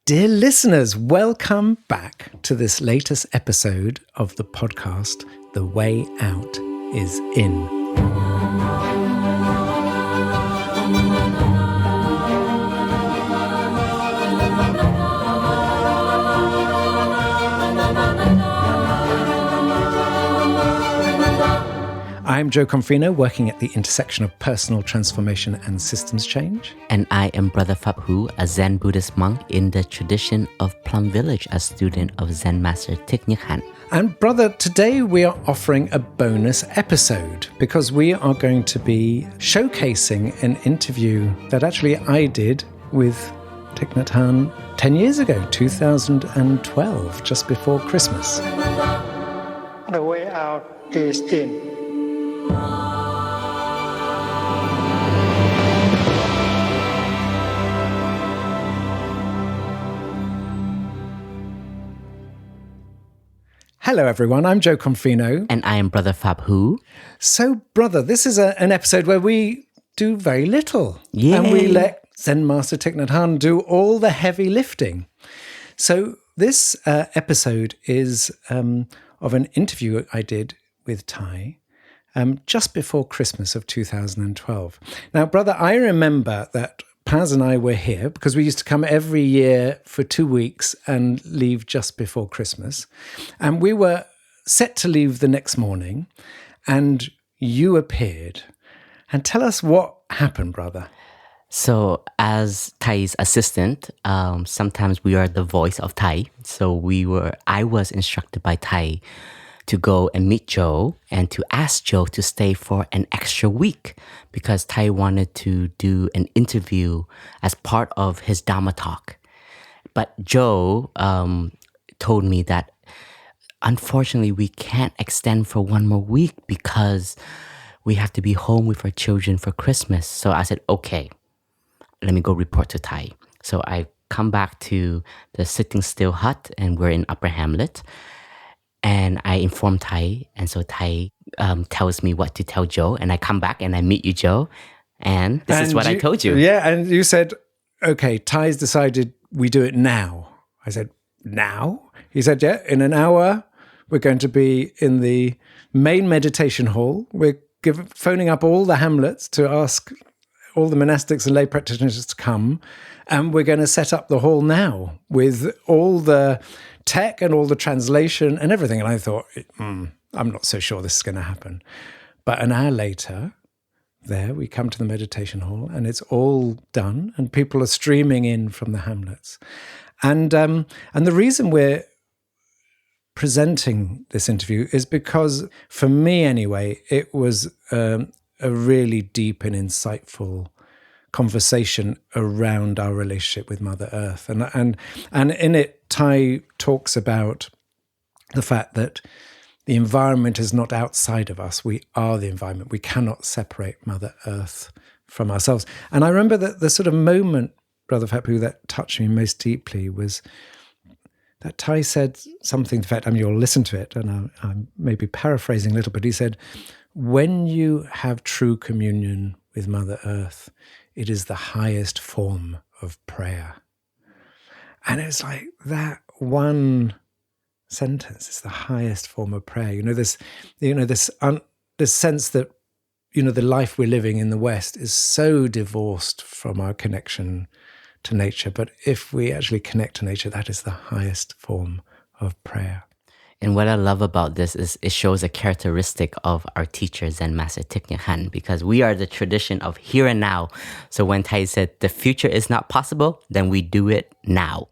Dear listeners, welcome back to this latest episode of the podcast, The Way Out is In. I'm Jo Confino, working at the intersection of personal transformation and systems change. And I am Brother Phap Huu, a Zen Buddhist monk in the tradition of Plum Village, a student of Zen Master Thich Nhat Hanh. And brother, today we are offering a bonus episode because we are going to be showcasing an interview that actually I did with Thich Nhat Hanh 10 years ago, 2012, just before Christmas. The way out is in. Hello everyone, I'm Jo Confino. And I am Brother Phap Huu. So brother, this is an episode where we do very little. Yay. And we let Zen Master Thich Nhat Hanh do all the heavy lifting. So this episode is of an interview I did with Thay just before Christmas of 2012. Now, brother, I remember that Paz and I were here because we used to come every year for 2 weeks and leave just before Christmas. And we were set to leave the next morning and you appeared. And tell us what happened, brother. So as Thay's assistant, sometimes we are the voice of Thay. So I was instructed by Thay to go and meet Jo and to ask Jo to stay for an extra week because Thay wanted to do an interview as part of his dharma talk. But Jo told me that unfortunately we can't extend for one more week because we have to be home with our children for Christmas. So I said, okay, let me go report to Thay. So I come back to the Sitting Still hut and we're in Upper Hamlet. And I inform Thay, and so Thay tells me what to tell Jo, and I come back and I meet you, Jo, and this is what I told you. Yeah, and you said, okay, Thay's decided we do it now. I said, now? He said, yeah, in an hour, we're going to be in the main meditation hall. We're phoning up all the hamlets to ask all the monastics and lay practitioners to come, and we're going to set up the hall now with all the tech and all the translation and everything. And I thought, I'm not so sure this is going to happen. But an hour later, there we come to the meditation hall and it's all done and people are streaming in from the hamlets. And the reason we're presenting this interview is because, for me anyway, it was a really deep and insightful conversation around our relationship with Mother Earth. And in it, Thay talks about the fact that the environment is not outside of us. We are the environment. We cannot separate Mother Earth from ourselves. And I remember that the sort of moment, Brother Phap Huu, that touched me most deeply was that Thay said something, in fact, you'll listen to it, and I'm maybe paraphrasing a little, but he said, when you have true communion with Mother Earth, it is the highest form of prayer. And it's like that one sentence is the highest form of prayer. This sense that, the life we're living in the West is so divorced from our connection to nature. But if we actually connect to nature, that is the highest form of prayer. And what I love about this is it shows a characteristic of our teacher, Zen Master Thich Nhat Hanh, because we are the tradition of here and now. So when Thay said the future is not possible, then we do it now.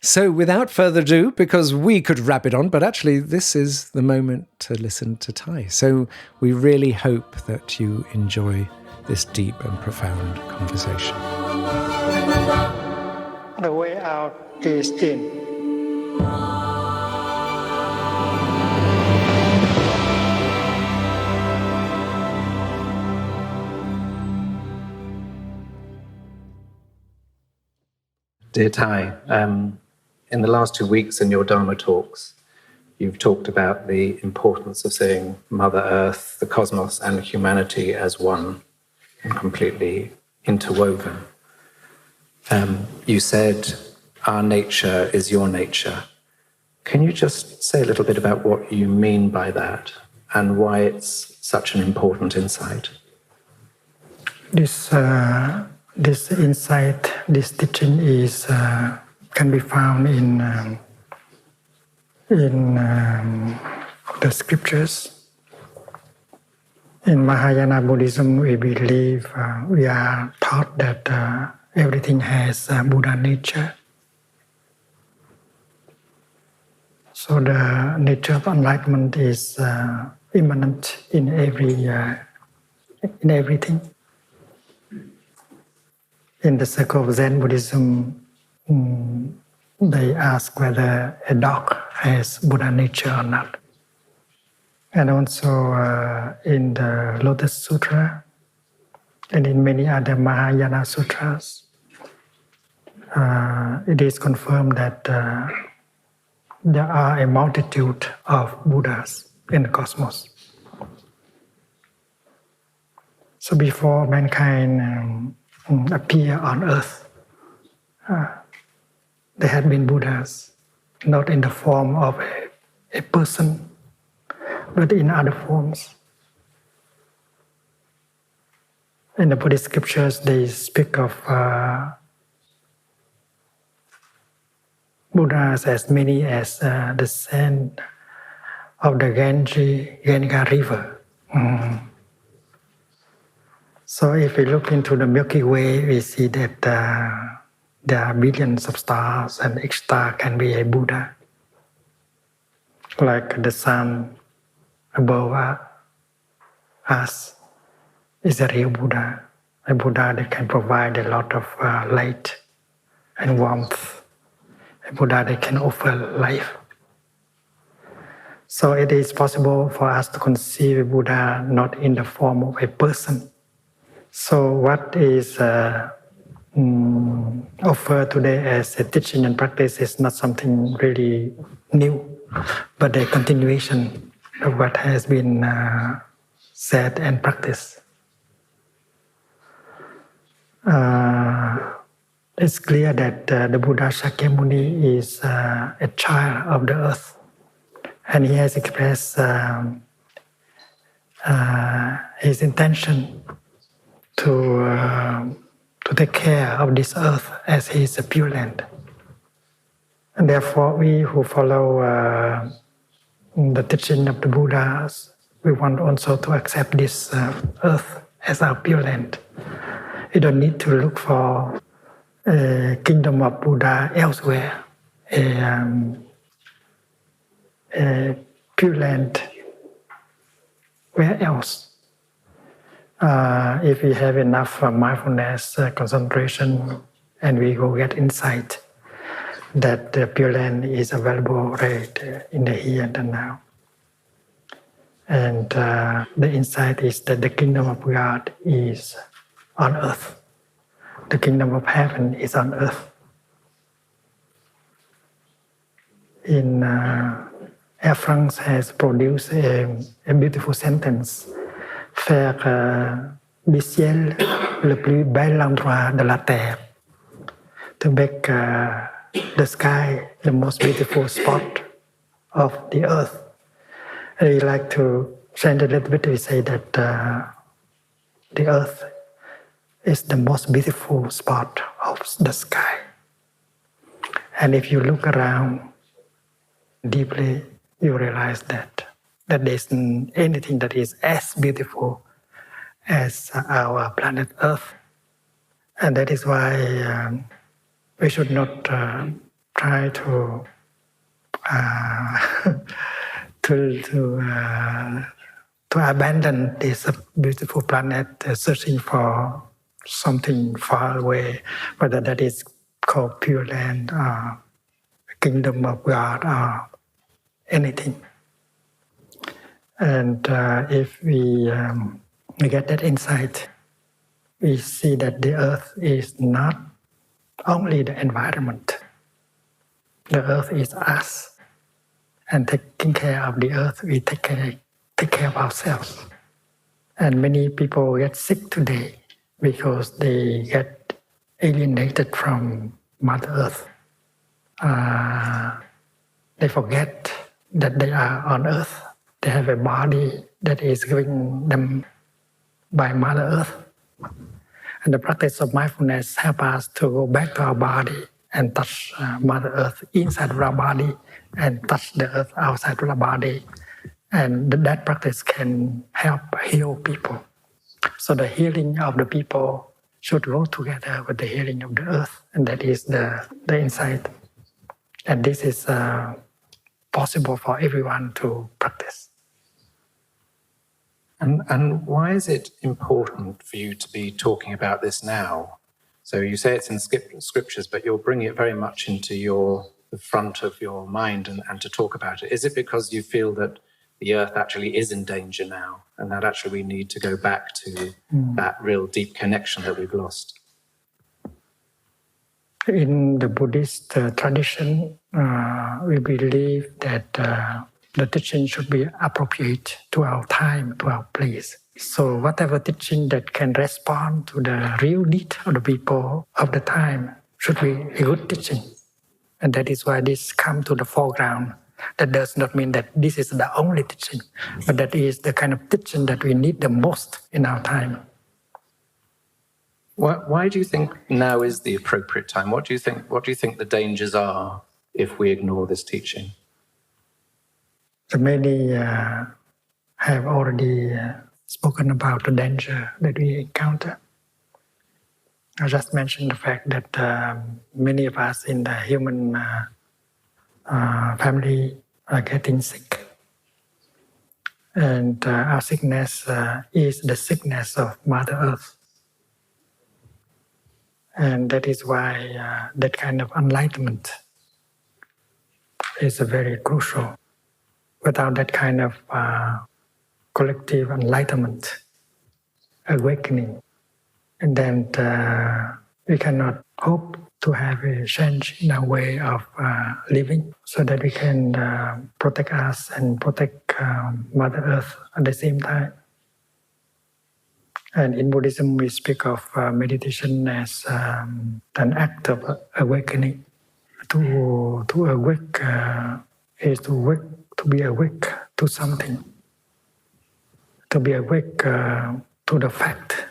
So without further ado, because we could wrap it on, but actually this is the moment to listen to Thay. So we really hope that you enjoy this deep and profound conversation. The way out is in. Dear Thay, in the last 2 weeks in your Dharma talks, you've talked about the importance of seeing Mother Earth, the cosmos, and humanity as one and completely interwoven. You said our nature is your nature. Can you just say a little bit about what you mean by that and why it's such an important insight? This insight, this teaching is can be found in the scriptures. In Mahayana Buddhism, we believe we are taught that everything has Buddha nature. So the nature of enlightenment is immanent in everything. In the circle of Zen Buddhism, they ask whether a dog has Buddha nature or not. And also in the Lotus Sutra and in many other Mahayana sutras, it is confirmed that there are a multitude of Buddhas in the cosmos. So before mankind appear on earth, there had been Buddhas, not in the form of a person, but in other forms. In the Buddhist scriptures, they speak of Buddhas as many as the sand of the Ganga river. So if we look into the Milky Way, we see that there are billions of stars, and each star can be a Buddha. Like the sun above us is a real Buddha, a Buddha that can provide a lot of light and warmth, a Buddha that can offer life. So it is possible for us to conceive a Buddha not in the form of a person. So what is offered today as a teaching and practice is not something really new, but a continuation of what has been said and practiced. It's clear that the Buddha Shakyamuni is a child of the earth, and he has expressed his intention to take care of this earth as he is a pure land. And therefore, we who follow the teaching of the Buddhas, we want also to accept this earth as our pure land. We don't need to look for a kingdom of Buddha elsewhere, a pure land where else. If we have enough mindfulness, concentration, and we go get insight that the Pure Land is available right in the here and the now. And the insight is that the kingdom of God is on earth. The kingdom of heaven is on earth. In Air France has produced a beautiful sentence. Faire du ciel le plus bel endroit de la terre. To make the sky the most beautiful spot of the earth. I like to change a little bit. We say that the earth is the most beautiful spot of the sky. And if you look around deeply, you realize that there isn't anything that is as beautiful as our planet Earth. And that is why we should not try to abandon this beautiful planet, searching for something far away, whether that is called Pure Land or Kingdom of God or anything. And if we get that insight, we see that the earth is not only the environment. The earth is us. And taking care of the earth, we take care of ourselves. And many people get sick today because they get alienated from Mother Earth. they forget that they are on earth. They have a body that is given them by Mother Earth. And the practice of mindfulness helps us to go back to our body and touch Mother Earth inside of our body and touch the earth outside of our body. And that practice can help heal people. So the healing of the people should go together with the healing of the earth. And that is the insight. And this is possible for everyone to practice. And why is it important for you to be talking about this now? So you say it's in scriptures, but you're bringing it very much into the front of your mind and to talk about it. Is it because you feel that the earth actually is in danger now and that actually we need to go back to that real deep connection that we've lost? In the Buddhist tradition, we believe that the teaching should be appropriate to our time, to our place. So whatever teaching that can respond to the real need of the people of the time should be a good teaching. And that is why this comes to the foreground. That does not mean that this is the only teaching, but that is the kind of teaching that we need the most in our time. Why do you think now is the appropriate time? What do you think the dangers are if we ignore this teaching? So many have already spoken about the danger that we encounter. I just mentioned the fact that many of us in the human family are getting sick. And our sickness is the sickness of Mother Earth. And that is why that kind of enlightenment is very crucial. Without that kind of collective enlightenment, awakening, and then we cannot hope to have a change in our way of living so that we can protect us and protect Mother Earth at the same time. And in Buddhism, we speak of meditation as an act of awakening. To awake is to be awake to something. To be awake to the fact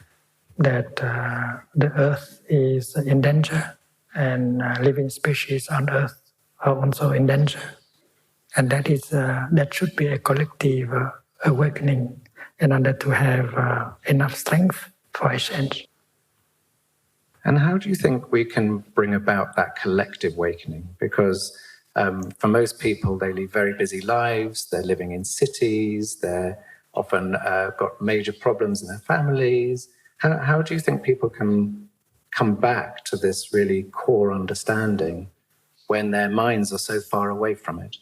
that the earth is in danger and living species on earth are also in danger. And that should be a collective awakening in order to have enough strength for a change. And how do you think we can bring about that collective awakening? Because for most people, they lead very busy lives, they're living in cities, they're often got major problems in their families. How do you think people can come back to this really core understanding when their minds are so far away from it?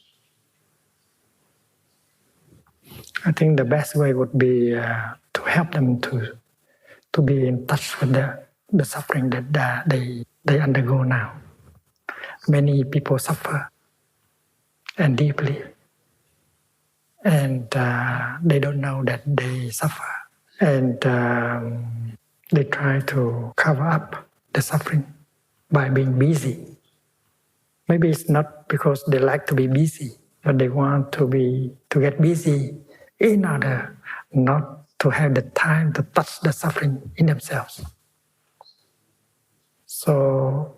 I think the best way would be to help them to be in touch with the suffering that they undergo now. Many people suffer, and deeply, and they don't know that they suffer, and they try to cover up the suffering by being busy. Maybe it's not because they like to be busy, but they want to get busy in order not to have the time to touch the suffering in themselves. So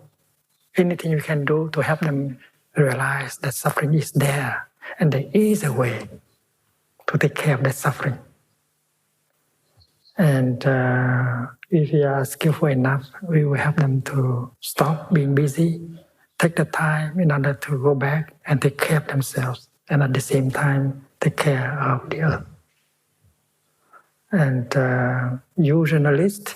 anything you can do to help them realize that suffering is there and there is a way to take care of that suffering. And if we are skillful enough, we will help them to stop being busy, take the time in order to go back and take care of themselves, and at the same time take care of the earth. And you journalists,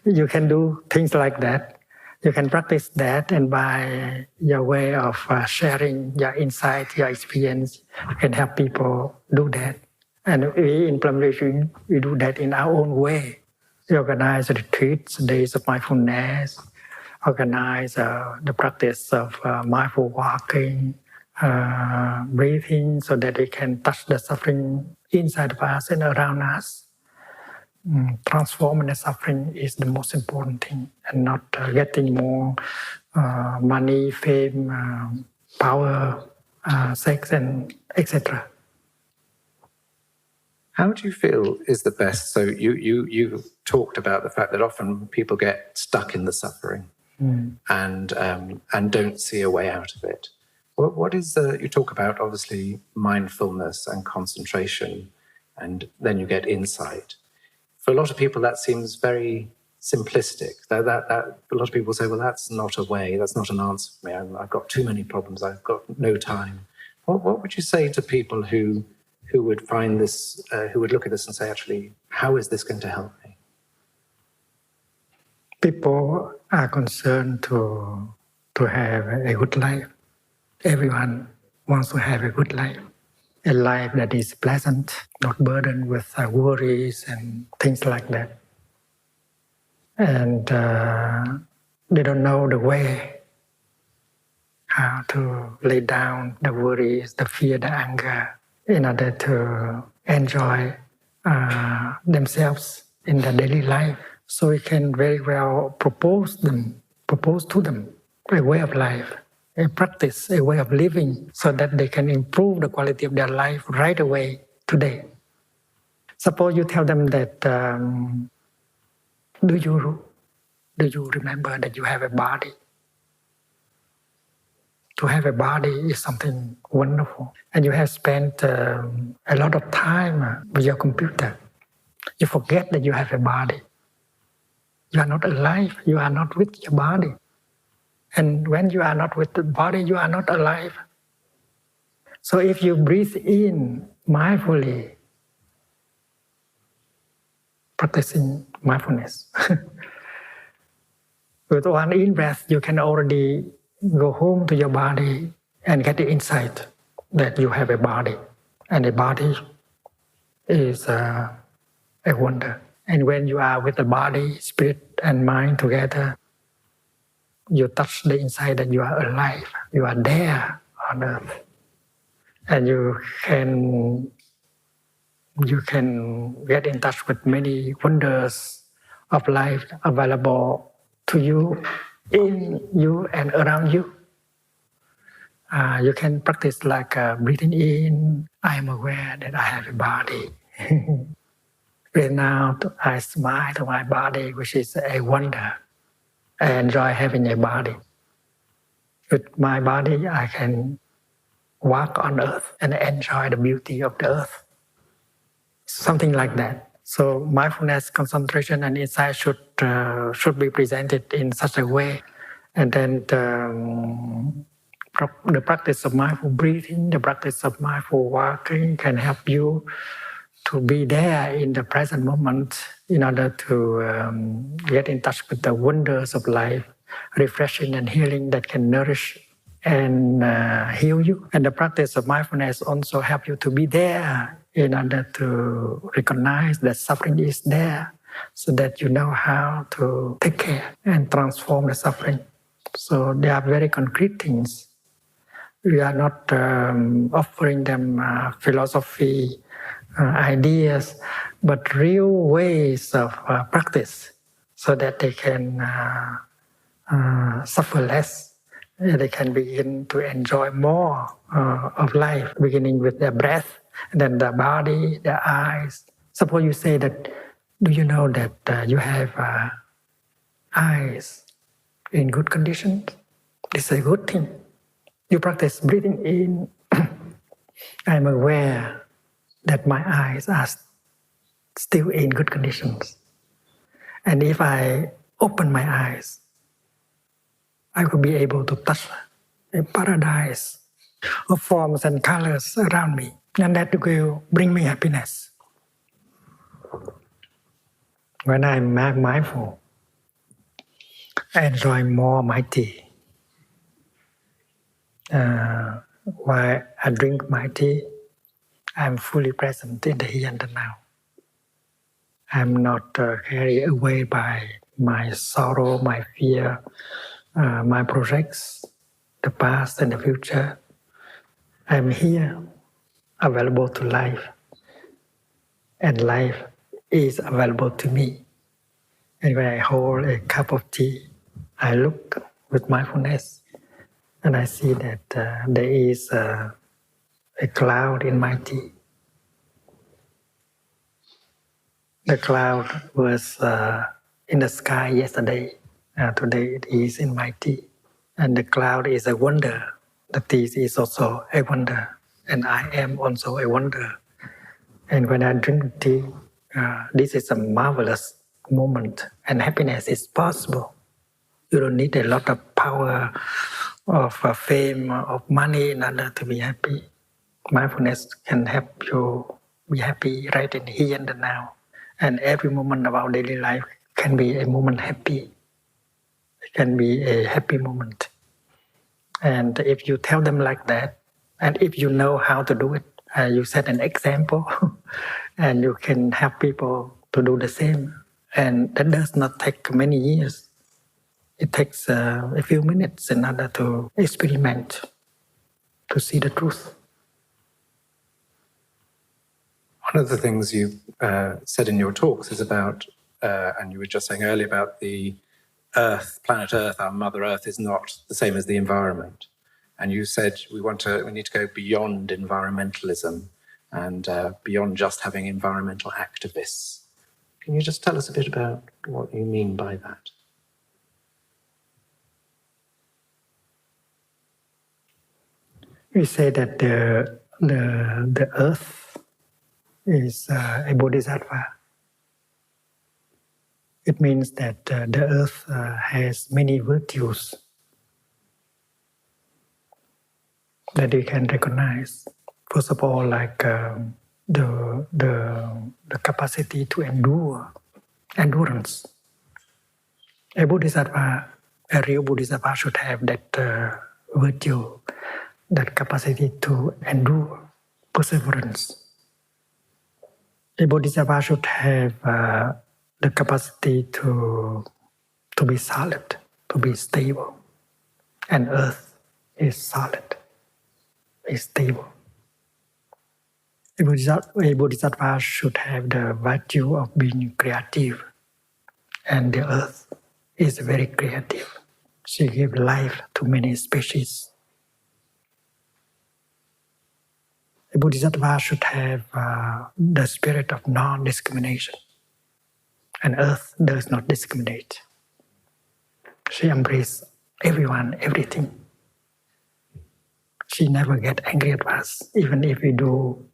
you can do things like that. You can practice that, and by your way of sharing your insight, your experience, you can help people do that. And we in Plum Village, we do that in our own way. We organize retreats, days of mindfulness, organize the practice of mindful walking, breathing, so that we can touch the suffering inside of us and around us. Transforming the suffering is the most important thing, and not getting more money, fame, power, sex, and etc. How do you feel is the best? So you talked about the fact that often people get stuck in the suffering and don't see a way out of it. What is you talk about obviously mindfulness and concentration, and then you get insight. For a lot of people, that seems very simplistic. That a lot of people say, well, that's not a way, that's not an answer for me. I've got too many problems. I've got no time. What would you say to people who would find this, who would look at this and say, actually, how is this going to help me? People are concerned to have a good life. Everyone wants to have a good life, a life that is pleasant, not burdened with worries and things like that. And they don't know the way, how to lay down the worries, the fear, the anger, in order to enjoy themselves in their daily life. So we can very well propose to them a way of life, a practice, a way of living, so that they can improve the quality of their life right away, today. Suppose you tell them that, do you remember that you have a body? To have a body is something wonderful. And you have spent a lot of time with your computer. You forget that you have a body. You are not alive. You are not with your body. And when you are not with the body, you are not alive. So if you breathe in mindfully, practicing mindfulness, with one in-breath, you can already go home to your body and get the insight that you have a body. And a body is a wonder. And when you are with the body, spirit and mind together, you touch the insight that you are alive, you are there on earth. And you can get in touch with many wonders of life available to you, in you and around you. You can practice like breathing in, I am aware that I have a body. Breathing out, I smile to my body, which is a wonder. I enjoy having a body. With my body, I can walk on earth and enjoy the beauty of the earth. Something like that. So mindfulness, concentration, and insight should be presented in such a way. And then the practice of mindful breathing, the practice of mindful walking can help you to be there in the present moment in order to get in touch with the wonders of life, refreshing and healing that can nourish and heal you. And the practice of mindfulness also help you to be there in order to recognize that suffering is there, so that you know how to take care and transform the suffering. So they are very concrete things. We are not offering them philosophy, ideas, but real ways of practice, so that they can suffer less. They can begin to enjoy more of life, beginning with their breath, and then the body, their eyes. Suppose you say that, do you know that you have eyes in good conditions? It's a good thing. You practice breathing in. I'm aware that my eyes are still in good conditions. And if I open my eyes, I will be able to touch a paradise of forms and colors around me. And that will bring me happiness. When I'm mindful, I enjoy more my tea. While I drink my tea, I'm fully present in the here and the now. I'm not carried away by my sorrow, my fear, my projects, the past and the future. I'm here, available to life, and life is available to me. And when I hold a cup of tea, I look with mindfulness, and I see that there is a cloud in my tea. The cloud was in the sky yesterday. Today it is in my tea. And the cloud is a wonder. The tea is also a wonder. And I am also a wonder. And when I drink tea, this is a marvelous moment. And happiness is possible. You don't need a lot of power, of fame, of money in order to be happy. Mindfulness can help you be happy right in here and now. And every moment of our daily life can be a moment happy. It can be a happy moment. And if you tell them like that, and if you know how to do it, you set an example, and you can help people to do the same. And that does not take many years. It takes a few minutes in order to experiment, to see the truth. One of the things you said in your talks is about, and you were just saying earlier about the Earth, planet Earth, our Mother Earth is not the same as the environment. And you said we need to go beyond environmentalism and beyond just having environmental activists. Can you just tell us a bit about what you mean by that? We say that the Earth is a bodhisattva. It means that the Earth has many virtues that we can recognize. First of all, like the capacity to endurance. A bodhisattva, a real bodhisattva should have that virtue, that capacity to endure, perseverance. A bodhisattva should have the capacity to be solid, to be stable. And Earth is solid, is stable. A bodhisattva should have the virtue of being creative. And the Earth is very creative. She gives life to many species. A bodhisattva should have the spirit of non-discrimination. And Earth does not discriminate. She embraces everyone, everything. She never gets angry at us, even if we do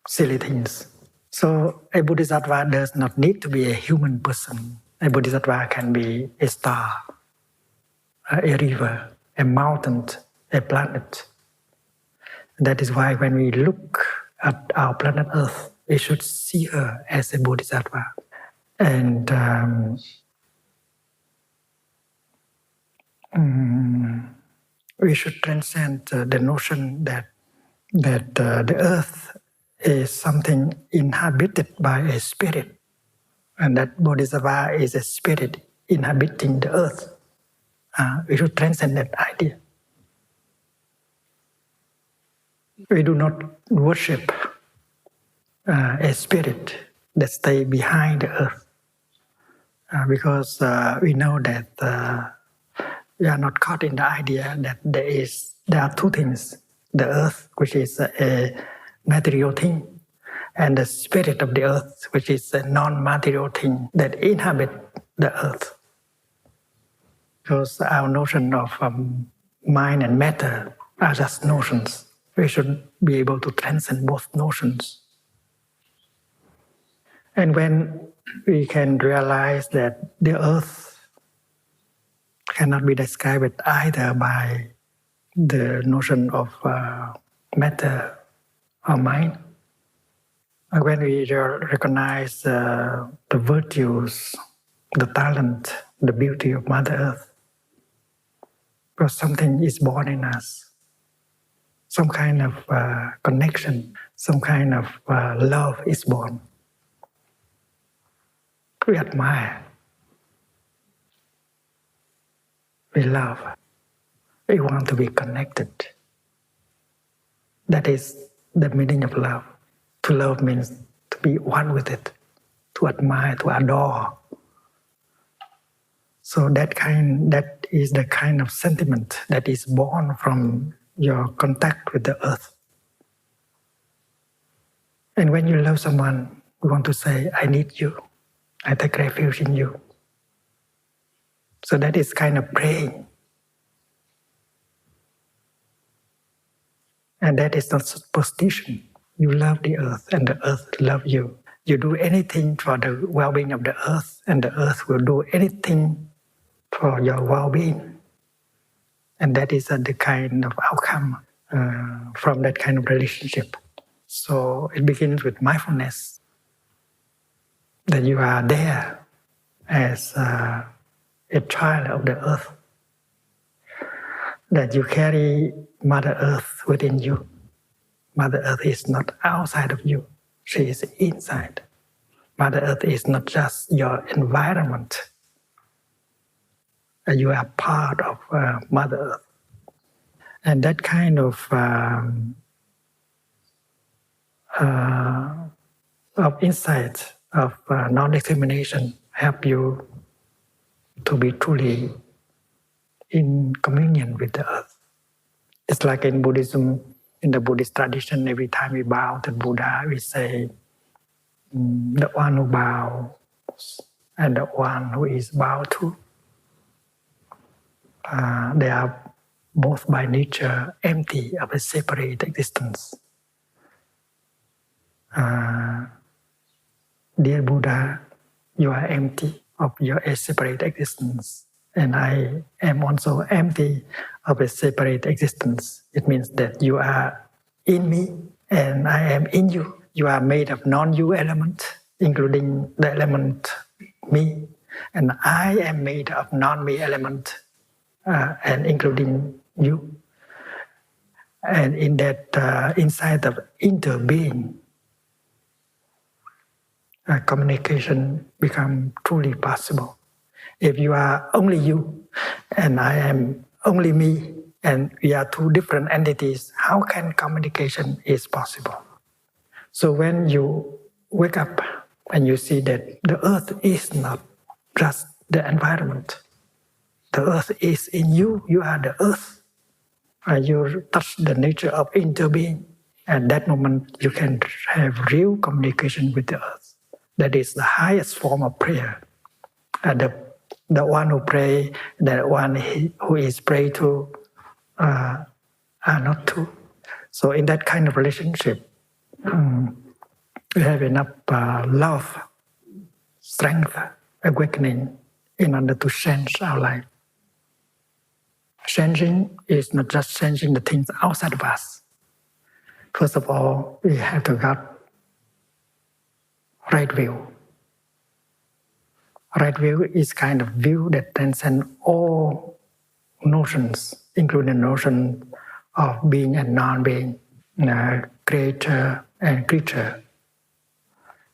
silly things. So a bodhisattva does not need to be a human person. A bodhisattva can be a star, a river, a mountain, a planet. That is why when we look at our planet Earth, we should see her as a bodhisattva. And we should transcend the notion that the Earth is something inhabited by a spirit, and that bodhisattva is a spirit inhabiting the Earth. We should transcend that idea. We do not worship a spirit that stays behind the Earth, because we know that we are not caught in the idea that there are two things: the Earth, which is a material thing, and the spirit of the Earth, which is a non-material thing that inhabits the Earth. Because our notion of mind and matter are just notions. We should be able to transcend both notions. And when we can realize that the Earth cannot be described either by the notion of matter or mind, when we recognize the virtues, the talent, the beauty of Mother Earth, because something is born in us, some kind of connection, some kind of love is born. We admire, we love, we want to be connected. That is the meaning of love. To love means to be one with it, to admire, to adore. So that is the kind of sentiment that is born from your contact with the earth. And when you love someone, you want to say, I need you. I take refuge in you. So that is kind of praying. And that is not superstition. You love the earth and the earth loves you. You do anything for the well-being of the earth and the earth will do anything for your well-being. And that is the kind of outcome from that kind of relationship. So it begins with mindfulness, that you are there as a child of the earth, that you carry Mother Earth within you. Mother Earth is not outside of you, she is inside. Mother Earth is not just your environment, you are part of Mother Earth. And that kind of insight, of non-discrimination help you to be truly in communion with the earth. It's like in Buddhism, in the Buddhist tradition, every time we bow to Buddha, we say, the one who bows and the one who is bowed to. They are both by nature empty of a separate existence. Dear Buddha, you are empty of your separate existence, and I am also empty of a separate existence. It means that you are in me and I am in you. You are made of non-you element, including the element me, and I am made of non-me element, and including you. And in that insight of interbeing, communication becomes truly possible. If you are only you and I am only me and we are two different entities, how can communication is possible? So when you wake up and you see that the earth is not just the environment, the earth is in you, you are the earth, and you touch the nature of interbeing, at that moment you can have real communication with the earth. That is the highest form of prayer. The one who pray, the one who is prayed to are not two. So in that kind of relationship, we have enough love, strength, awakening in order to change our life. Changing is not just changing the things outside of us. First of all, we have to get right view. Right view is kind of view that transcends all notions, including the notion of being and non-being, creator and creature,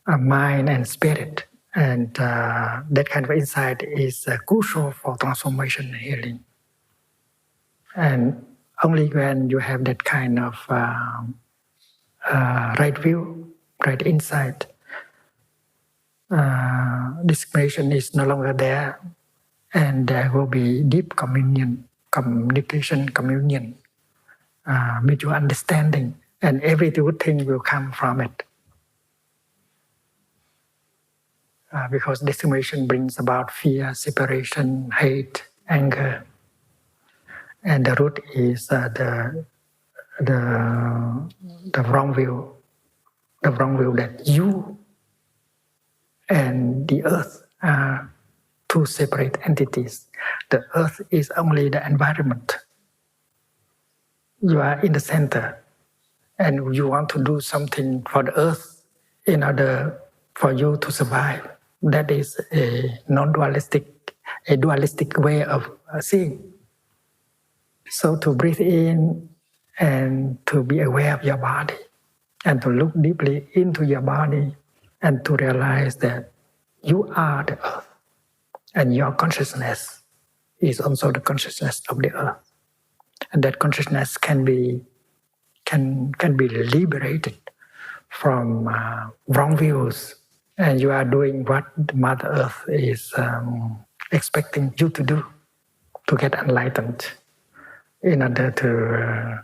mind and spirit. And that kind of insight is crucial for transformation and healing. And only when you have that kind of right view, right insight, discrimination is no longer there, and there will be deep communion, mutual understanding, and every good thing will come from it. Because discrimination brings about fear, separation, hate, anger, and the root is the wrong view, that you and the earth are two separate entities. The earth is only the environment. You are in the center, and you want to do something for the earth in order for you to survive. That is a dualistic way of seeing. So to breathe in and to be aware of your body, and to look deeply into your body, and to realize that you are the earth, and your consciousness is also the consciousness of the earth, and that consciousness can be liberated from wrong views, and you are doing what Mother Earth is expecting you to do to get enlightened in order to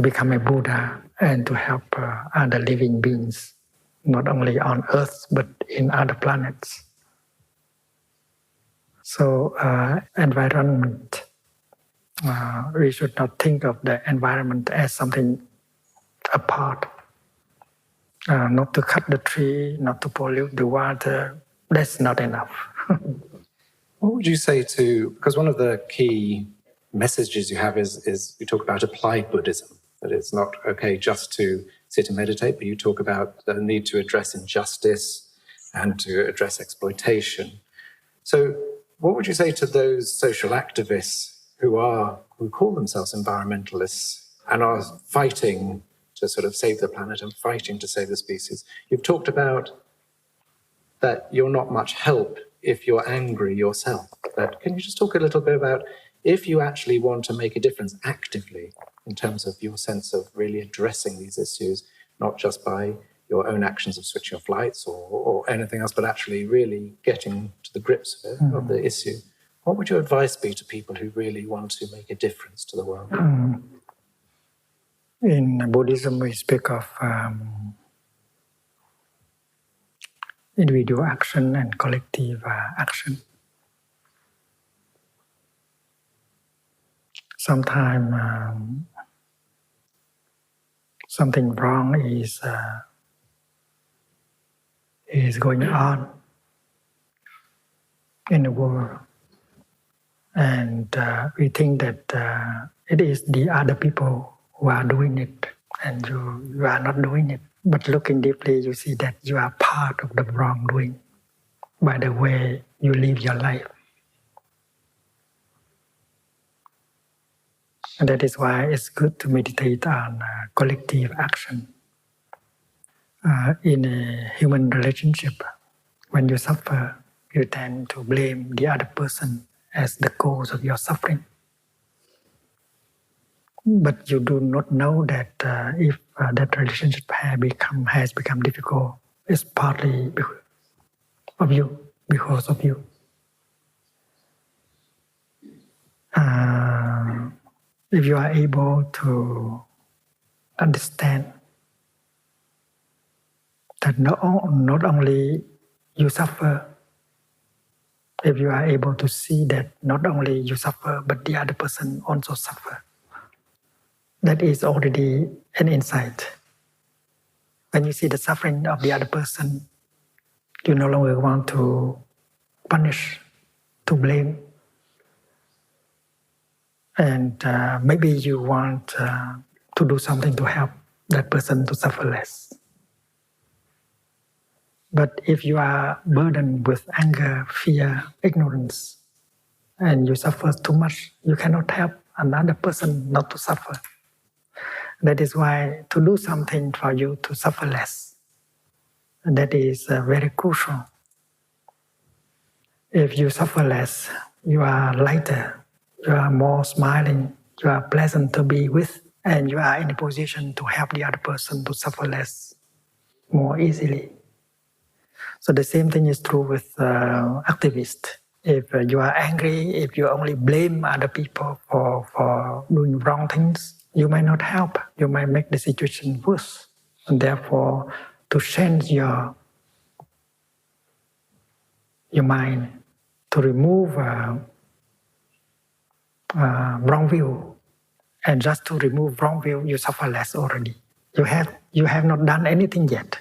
become a Buddha and to help other living beings, not only on Earth but in other planets. So environment, we should not think of the environment as something apart. Not to cut the tree, not to pollute the water, that's not enough. What would you say to, because one of the key messages you have is you talk about applied Buddhism, that it's not okay just to sit and meditate, but you talk about the need to address injustice and to address exploitation. So what would you say to those social activists who call themselves environmentalists and are fighting to sort of save the planet and fighting to save the species? You've talked about that you're not much help if you're angry yourself. But can you just talk a little bit about if you actually want to make a difference actively in terms of your sense of really addressing these issues, not just by your own actions of switching off lights or anything else, but actually really getting to the grips of the issue? What would your advice be to people who really want to make a difference to the world? In Buddhism, we speak of individual action and collective action. Sometimes something wrong is going on in the world, and we think that it is the other people who are doing it, and you are not doing it. But looking deeply, you see that you are part of the wrongdoing by the way you live your life. And that is why it's good to meditate on collective action. In a human relationship, when you suffer, you tend to blame the other person as the cause of your suffering. But you do not know that if that relationship has become difficult, it's partly because of you. If you are able to understand that not only you suffer, if you are able to see that not only you suffer, but the other person also suffer, that is already an insight. When you see the suffering of the other person, you no longer want to punish, to blame. And maybe you want to do something to help that person to suffer less. But if you are burdened with anger, fear, ignorance, and you suffer too much, you cannot help another person not to suffer. That is why to do something for you to suffer less, that is very crucial. If you suffer less, you are lighter, you are more smiling, you are pleasant to be with, and you are in a position to help the other person to suffer less, more easily. So the same thing is true with activists. If you are angry, if you only blame other people for doing wrong things, you might not help. You might make the situation worse. And therefore, to change your mind, to remove wrong view, and just to remove wrong view, you suffer less already. You have not done anything yet.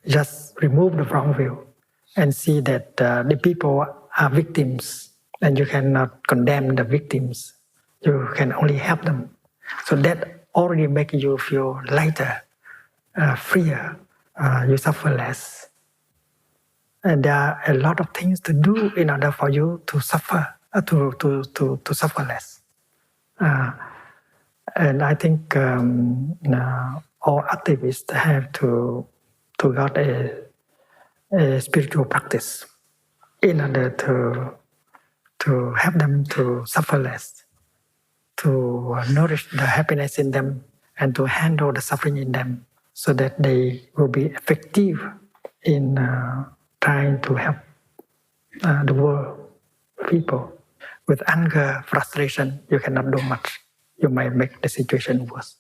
Just remove the wrong view and see that the people are victims, and you cannot condemn the victims. You can only help them. So that already makes you feel lighter, freer. You suffer less. And there are a lot of things to do in order for you to suffer, to suffer less. And I think all activists have to got a spiritual practice in order to help them to suffer less, to nourish the happiness in them, and to handle the suffering in them, so that they will be effective in trying to help the world, people. With anger, frustration, you cannot do much. You might make the situation worse.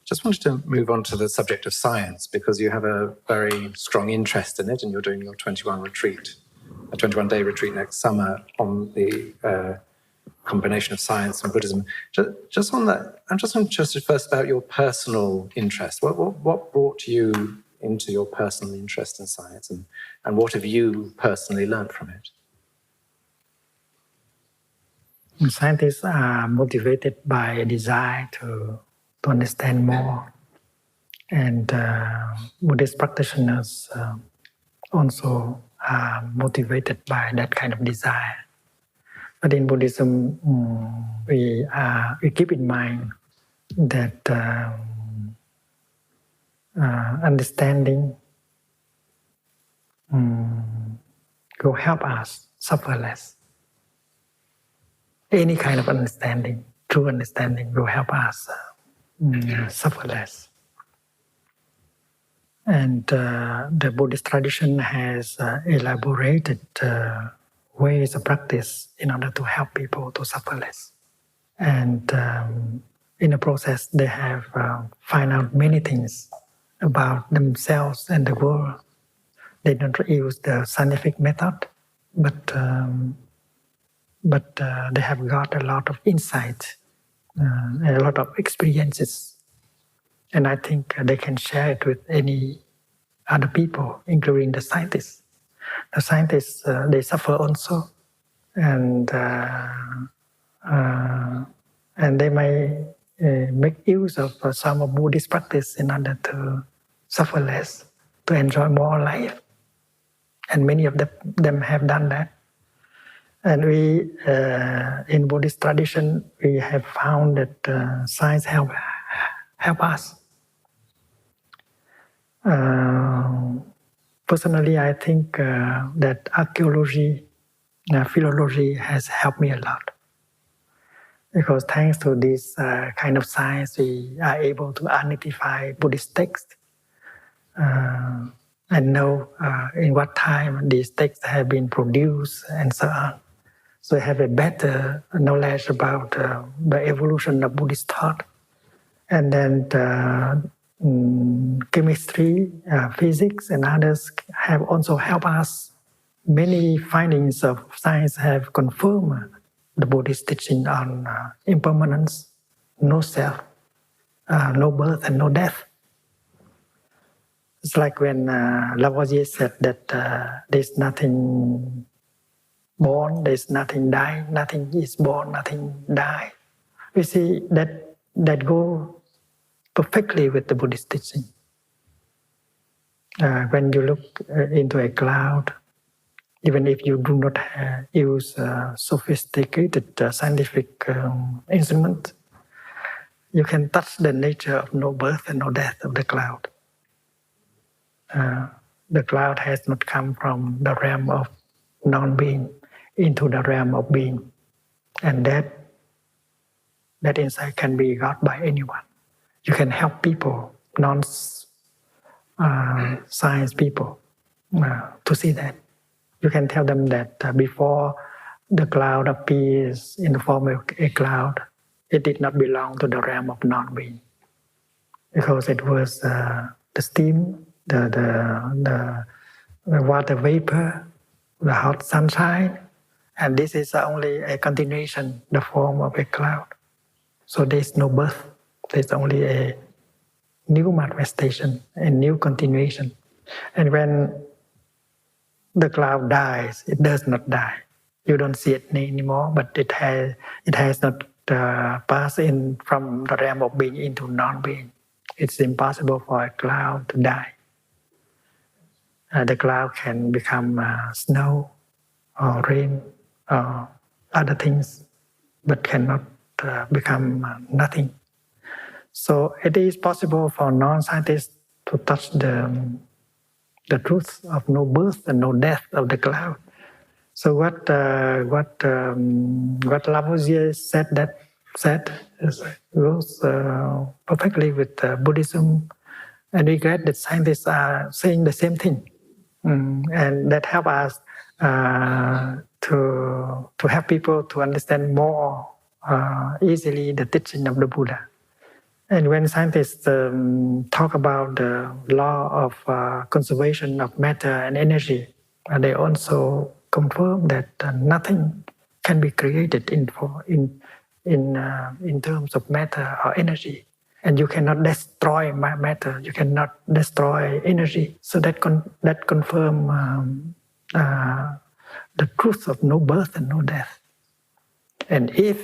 Just wanted to move on to the subject of science, because you have a very strong interest in it, and you're doing your 21-day retreat next summer on the combination of science and Buddhism. Just on that, I'm just interested first about your personal interest. What brought you into your personal interest in science, and what have you personally learned from it? Scientists are motivated by a desire to understand more, and Buddhist practitioners also are motivated by that kind of desire. But in Buddhism, we keep in mind that understanding will help us suffer less. Any kind of understanding, true understanding, will help us suffer less. And the Buddhist tradition has elaborated ways of practice in order to help people to suffer less. And in the process, they have found out many things about themselves and the world. They don't use the scientific method, but they have got a lot of insight, a lot of experiences. And I think they can share it with any other people, including the scientists. The scientists, they suffer also, and they may make use of some of Buddhist practice in order to suffer less, to enjoy more life. And many of them have done that. And we, in Buddhist tradition, we have found that science help us. Personally, I think that archaeology, philology has helped me a lot. Because thanks to this kind of science, we are able to identify Buddhist texts and know in what time these texts have been produced and so on. So I have a better knowledge about the evolution of Buddhist thought. And then chemistry, physics, and others have also helped us. Many findings of science have confirmed the Buddhist teaching on impermanence, no self, no birth and no death. It's like when Lavoisier said that there's nothing born, there's nothing die, nothing is born, nothing die. We see that go perfectly with the Buddhist teaching. When you look into a cloud, even if you do not use sophisticated scientific instrument, you can touch the nature of no birth and no death of the cloud. The cloud has not come from the realm of non-being into the realm of being. And that insight can be got by anyone. You can help people, non-science people, to see that. You can tell them that before the cloud appears in the form of a cloud, it did not belong to the realm of non-being, because it was the steam, the water vapor, the hot sunshine, and this is only a continuation, the form of a cloud. So there is no birth. There's only a new manifestation, a new continuation. And when the cloud dies, it does not die. You don't see it anymore, but it has not passed in from the realm of being into non-being. It's impossible for a cloud to die. The cloud can become snow or rain or other things, but cannot become nothing. So it is possible for non-scientists to touch the truth of no birth and no death of the cloud. So what Lavoisier said goes perfectly with Buddhism And we glad that scientists are saying the same thing. And that help us to help people to understand more easily the teaching of the Buddha. And when scientists talk about the law of conservation of matter and energy, they also confirm that nothing can be created in terms of matter or energy. And you cannot destroy matter, you cannot destroy energy. So that confirms the truth of no birth and no death. And if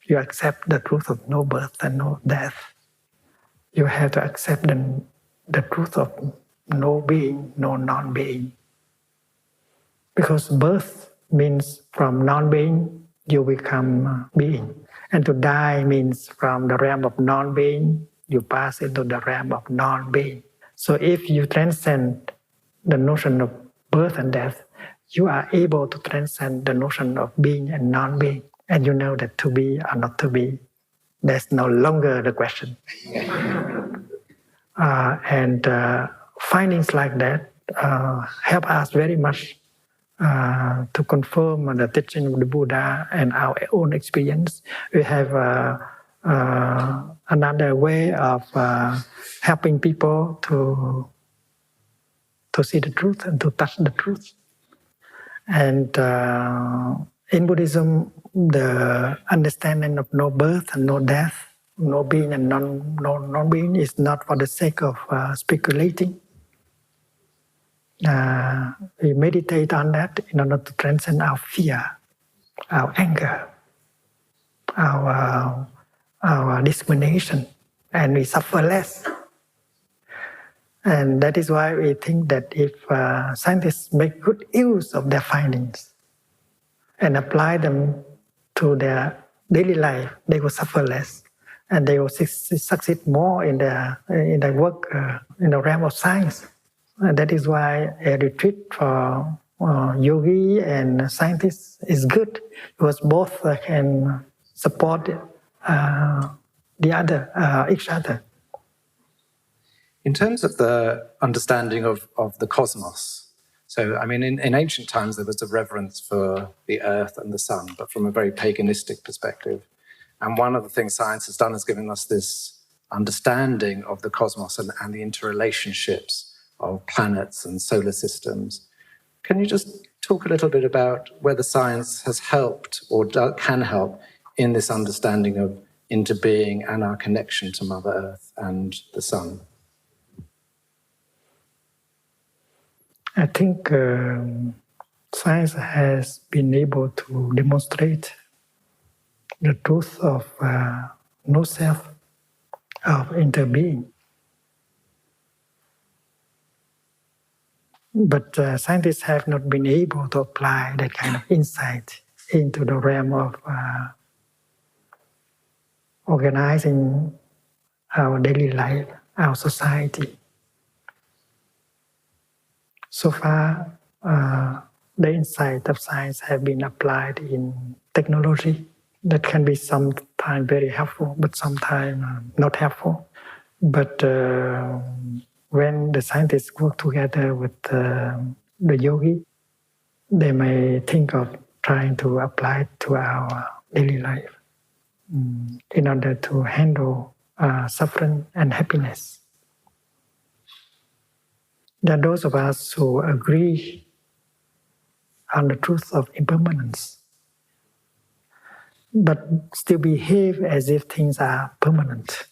you accept the truth of no birth and no death, you have to accept the truth of no being, no non-being. Because birth means from non-being, you become being. And to die means from the realm of non-being, you pass into the realm of non-being. So if you transcend the notion of birth and death, you are able to transcend the notion of being and non-being. And you know that to be or not to be, that's no longer the question. And findings like that help us very much to confirm the teaching of the Buddha and our own experience. We have another way of helping people to see the truth and to touch the truth. And in Buddhism, the understanding of no birth and no death, no being and non-being is not for the sake of speculating. We meditate on that in order to transcend our fear, our anger, our discrimination, and we suffer less. And that is why we think that if scientists make good use of their findings and apply them to their daily life, they will suffer less, and they will succeed more in their work in the realm of science. And that is why a retreat for yogi and scientists is good, because both can support each other. In terms of the understanding of the cosmos, so I mean, in ancient times there was a reverence for the earth and the sun, but from a very paganistic perspective. And one of the things science has done is given us this understanding of the cosmos and the interrelationships of planets and solar systems. Can you just talk a little bit about whether science has helped or can help in this understanding of interbeing and our connection to Mother Earth and the sun? I think science has been able to demonstrate the truth of no self, of interbeing. But scientists have not been able to apply that kind of insight into the realm of organizing our daily life, our society. So far, the insight of science have been applied in technology. That can be sometimes very helpful, but sometimes not helpful. But when the scientists work together with the yogi, they may think of trying to apply it to our daily life in order to handle suffering and happiness. There are those of us who agree on the truth of impermanence, but still behave as if things are permanent.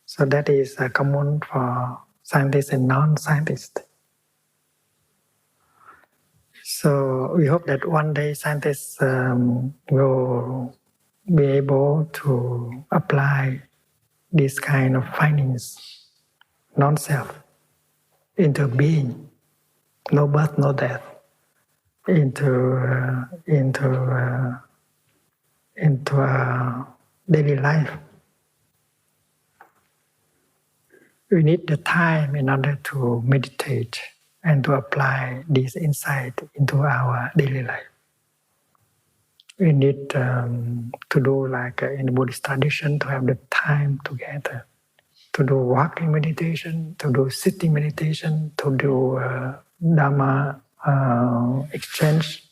So that is common for scientists and non-scientists. So we hope that one day scientists will be able to apply this kind of findings, non-self, interbeing, no birth, no death, into daily life. We need the time in order to meditate and to apply this insight into our daily life. We need to do like in the Buddhist tradition, to have the time together, to do walking meditation, to do sitting meditation, to do dharma exchange,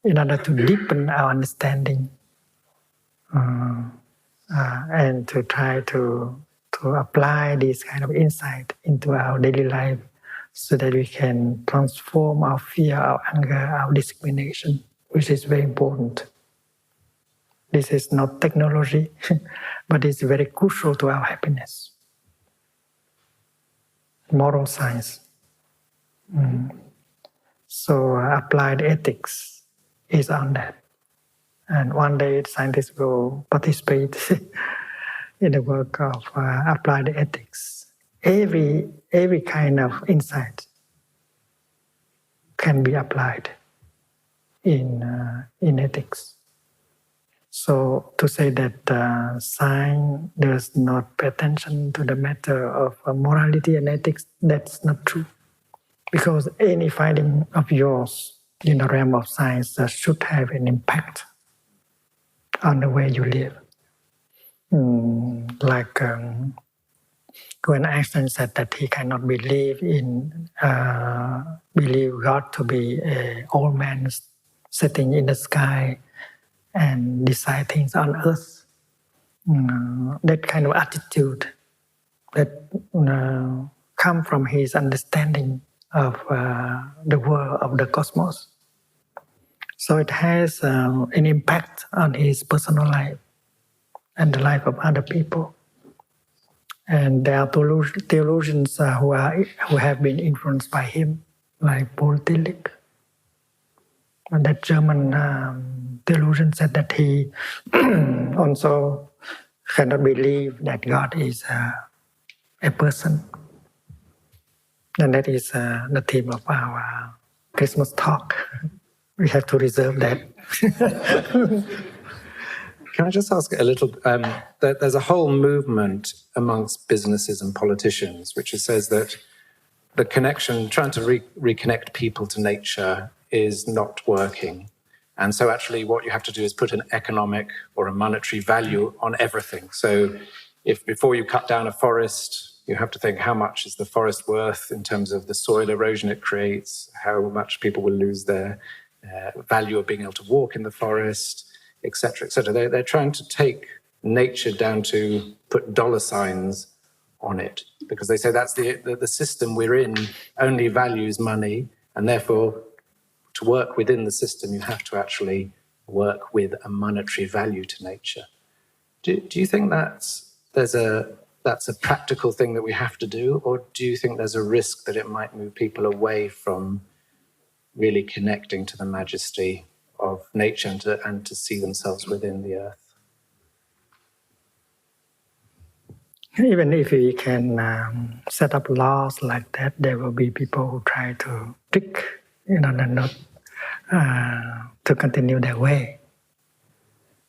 in order to deepen our understanding and to try to apply this kind of insight into our daily life, so that we can transform our fear, our anger, our discrimination, which is very important. This is not technology, but it's very crucial to our happiness. Moral science. So applied ethics is on that. And one day scientists will participate in the work of applied ethics. Every kind of insight can be applied in ethics. So to say that science does not pay attention to the matter of morality and ethics, that's not true. Because any finding of yours in the realm of science should have an impact on the way you live. Like when Einstein said that he cannot believe God to be an old man sitting in the sky and decide things on earth. That kind of attitude that come from his understanding of the world, of the cosmos. So it has an impact on his personal life and the life of other people. And there are theologians who have been influenced by him, like Paul Tillich. And that German theologian said that he also cannot believe that God is a person. And that is the theme of our Christmas talk. We have to reserve that. Can I just ask a little? There's a whole movement amongst businesses and politicians which says that the connection, trying to reconnect people to nature, is not working. And so actually what you have to do is put an economic or a monetary value on everything. So if before you cut down a forest, you have to think, how much is the forest worth in terms of the soil erosion it creates, how much people will lose their value of being able to walk in the forest, etc., etc. They're trying to take nature down to put dollar signs on it, because they say that's the system we're in only values money, and therefore to work within the system you have to actually work with a monetary value to nature. Do you think that's a practical thing that we have to do, or do you think there's a risk that it might move people away from really connecting to the majesty of nature and to see themselves within the earth? Even if we can set up laws like that, there will be people who try to trick in order not to continue their way.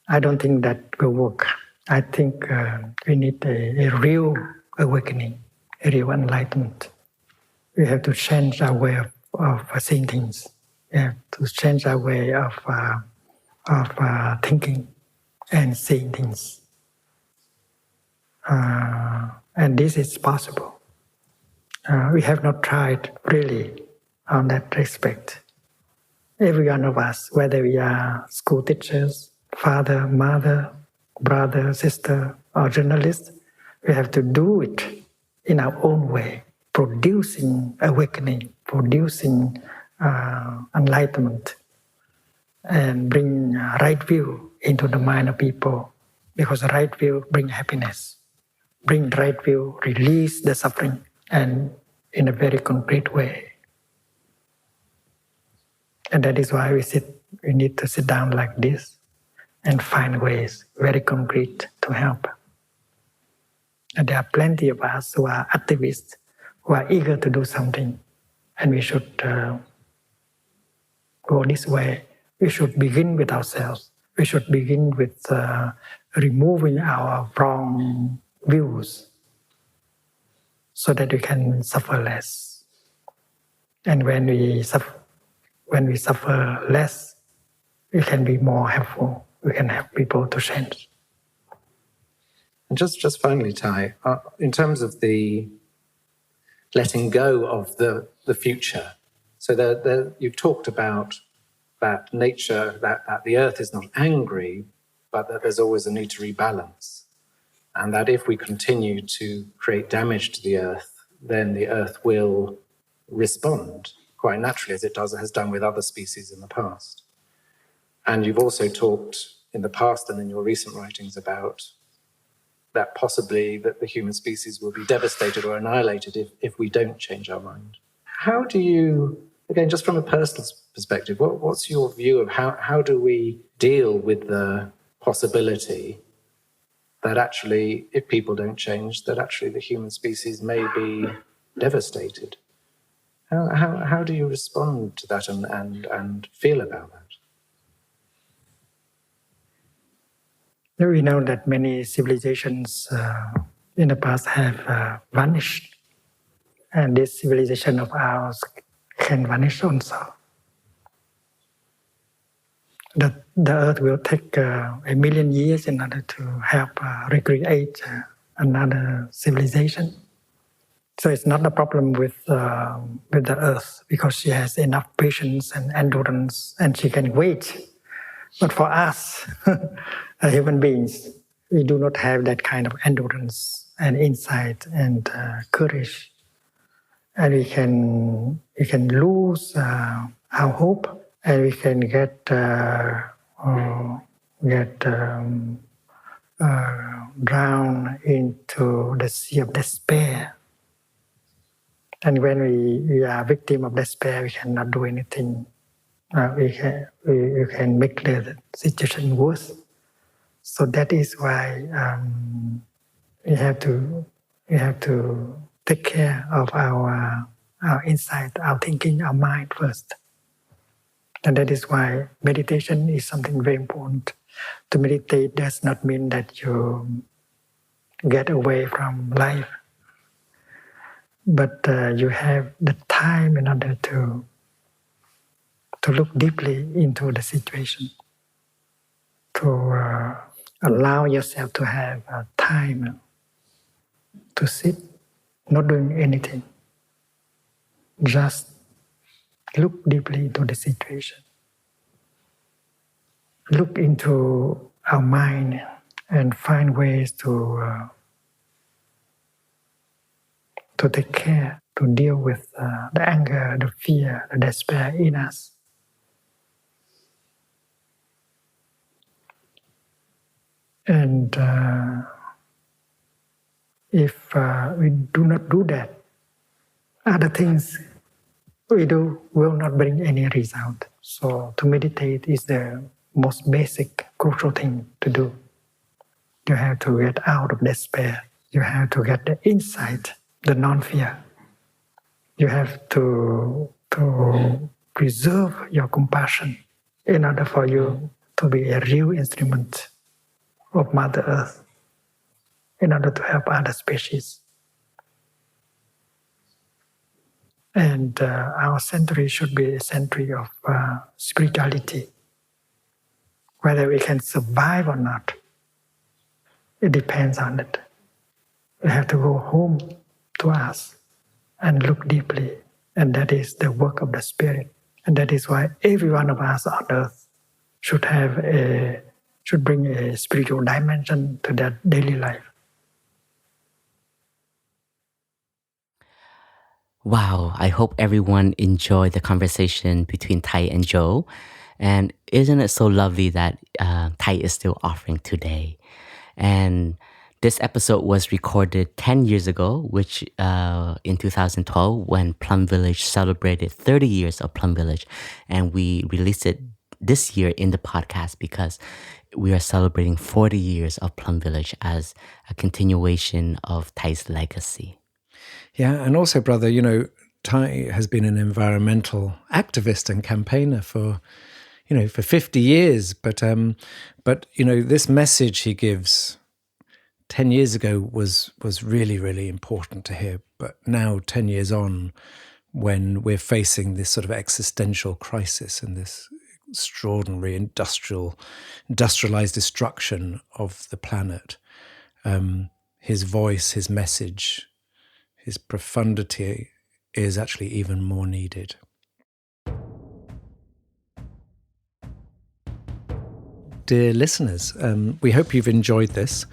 I don't think that will work. I think we need a real awakening, a real enlightenment. We have to change our way of seeing things. We have to change our way of thinking and seeing things. And this is possible. We have not tried really on that respect. Every one of us, whether we are school teachers, father, mother, brother, sister, or journalist, we have to do it in our own way, producing awakening, producing enlightenment, and bring right view into the mind of people, because right view brings happiness. Bring right view, release the suffering, and in a very concrete way. And that is why we need to sit down like this and find ways, very concrete, to help. And there are plenty of us who are activists, who are eager to do something. And we should go this way. We should begin with ourselves. We should begin with removing our wrong views so that we can suffer less. And when we suffer less, we can be more helpful. We can help people to change. And just finally, Thay, in terms of the letting go of the future, so you've talked about that nature, that the earth is not angry, but that there's always a need to rebalance. And that if we continue to create damage to the earth, then the earth will respond quite naturally, as it has done with other species in the past. And you've also talked in the past and in your recent writings about that possibly that the human species will be devastated or annihilated if we don't change our mind. How do you, again, just from a personal perspective, what's your view of how do we deal with the possibility that actually, if people don't change, that actually the human species may be devastated? How do you respond to that and feel about that? We know that many civilizations in the past have vanished, and this civilization of ours can vanish also. The earth will take 1,000,000 years in order to help recreate another civilization. So it's not a problem with the earth, because she has enough patience and endurance, and she can wait. But for us, human beings, we do not have that kind of endurance and insight and courage, and we can lose our hope, and we can get drowned into the sea of despair. And when we are victim of despair, we cannot do anything. We can make the situation worse. So that is why we have to take care of our insight, our thinking, our mind first. And that is why meditation is something very important. To meditate does not mean that you get away from life, but you have the time in order to look deeply into the situation, to allow yourself to have time to sit, not doing anything, just look deeply into the situation. Look into our mind and find ways to take care, to deal with the anger, the fear, the despair in us. And if we do not do that, other things we do will not bring any result. So to meditate is the most basic, crucial thing to do. You have to get out of despair. You have to get the insight, the non-fear. You have to preserve your compassion in order for you to be a real instrument of Mother Earth, in order to help other species. And our century should be a century of spirituality. Whether we can survive or not, it depends on it. We have to go home to us and look deeply, and that is the work of the Spirit. And that is why every one of us on earth should bring a spiritual dimension to their daily life. Wow, I hope everyone enjoyed the conversation between Thay and Jo. And isn't it so lovely that Thay is still offering today? And this episode was recorded 10 years ago, which in 2012, when Plum Village celebrated 30 years of Plum Village. And we released it this year in the podcast because we are celebrating 40 years of Plum Village as a continuation of Thay's legacy. Yeah, and also, brother, Thay has been an environmental activist and campaigner for 50 years. But this message he gives 10 years ago was really, really important to hear. But now, 10 years on, when we're facing this sort of existential crisis and this extraordinary industrialized destruction of the planet, his voice, his message, his profundity is actually even more needed. Dear listeners, we hope you've enjoyed this.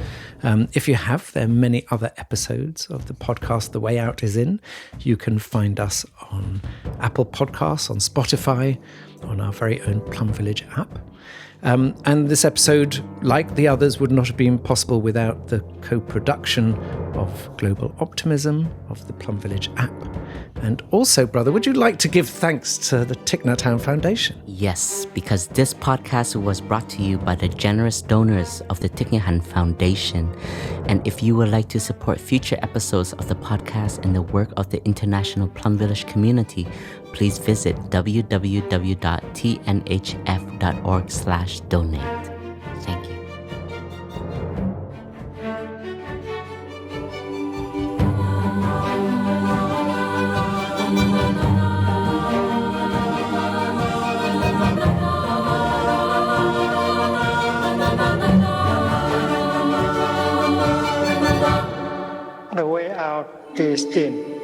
If you have, there are many other episodes of the podcast The Way Out is in. You can find us on Apple Podcasts, on Spotify, on our very own Plum Village app. And this episode, like the others, would not have been possible without the co-production of Global Optimism, of the Plum Village app. And also, brother, would you like to give thanks to the Thich Nhat Hanh Foundation? Yes, because this podcast was brought to you by the generous donors of the Thich Nhat Hanh Foundation. And if you would like to support future episodes of the podcast and the work of the international Plum Village community, please visit www.tnhf.org/donate. Thank you. The way out is in.